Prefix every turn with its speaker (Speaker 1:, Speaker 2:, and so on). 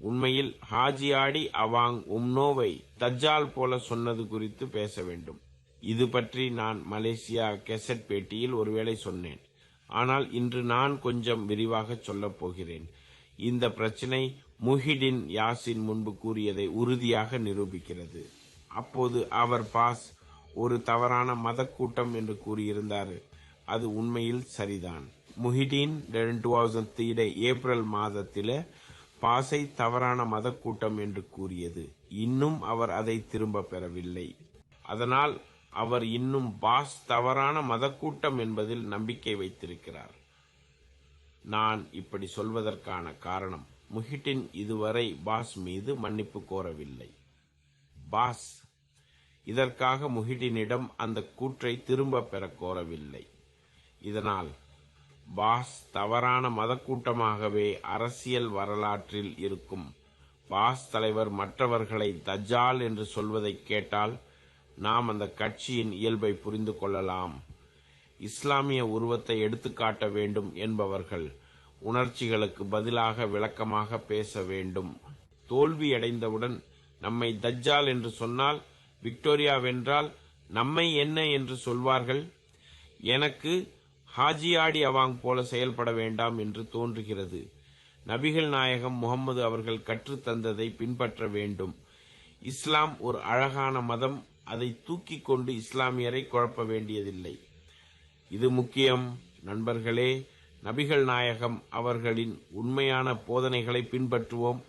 Speaker 1: உண்மையில் ஹாஜியாடி அவாங் உம்னோவை தஜ்ஜால் போல சொன்னது குறித்து பேச வேண்டும். இது பற்றி நான் மலேசியா கெசட் பேட்டியில் ஒருவேளை சொன்னேன். ஆனால் இன்று நான் கொஞ்சம் விரிவாக சொல்லப் போகிறேன். இந்த பிரச்சனை முஹிடின் யாசின் முன்பு கூறியதை உறுதியாக நிரூபிக்கிறது. அப்போது அவர் பாஸ் ஒரு தவறான மத கூட்டம் என்று கூறியிருந்தார். அது உண்மையில் சரிதான். முஹிடின் 2003 ஏப்ரல் மாதத்தில் பாஸை தவறான மத கூட்டம் என்று கூறியது. இன்னும் அவர் அதை திரும்ப பெறவில்லை. அதனால் அவர் இன்னும் பாஸ் தவறான மத கூட்டம் என்பதில் நம்பிக்கை வைத்திருக்கிறார். நான் இப்படி சொல்வதற்கான காரணம், முஹிடின் இதுவரை பாஸ் மீது மன்னிப்பு கோரவில்லை. பாஸ் இதற்காக முஹிடினிடம் அந்த கூற்றை திரும்ப பெற கோரவில்லை. இதனால் பாஸ் தவறான மத கூட்டமாகவே அரசியல் வரலாற்றில் இருக்கும். பாஸ் தலைவர் மற்றவர்களை தஜ்ஜால் என்று சொல்வதை கேட்டால் நாம் அந்த கட்சியின் இயல்பை புரிந்து கொள்ளலாம். இஸ்லாமிய உருவத்தை எடுத்துக்காட்ட வேண்டும் என்பவர்கள் உணர்ச்சிகளுக்கு பதிலாக விளக்கமாக பேச வேண்டும். தோல்வியடைந்தவுடன் நம்மை தஜ்ஜால் என்று சொன்னால், விக்டோரியா வென்றால் நம்மை என்ன என்று சொல்வார்கள்? எனக்கு ஹாஜியாடி அவாங் போல செயல்பட வேண்டாம் என்று தோன்றுகிறது. நபிகள் நாயகம் முகம்மது அவர்கள் கற்றுத்தந்ததை பின்பற்ற வேண்டும். இஸ்லாம் ஒரு அழகான மதம். அதை தூக்கி கொண்டு இஸ்லாமியரை குழப்ப வேண்டியதில்லை. இது முக்கியம். நண்பர்களே, நபிகள் நாயகம் அவர்களின் உண்மையான போதனைகளை பின்பற்றுவோம்.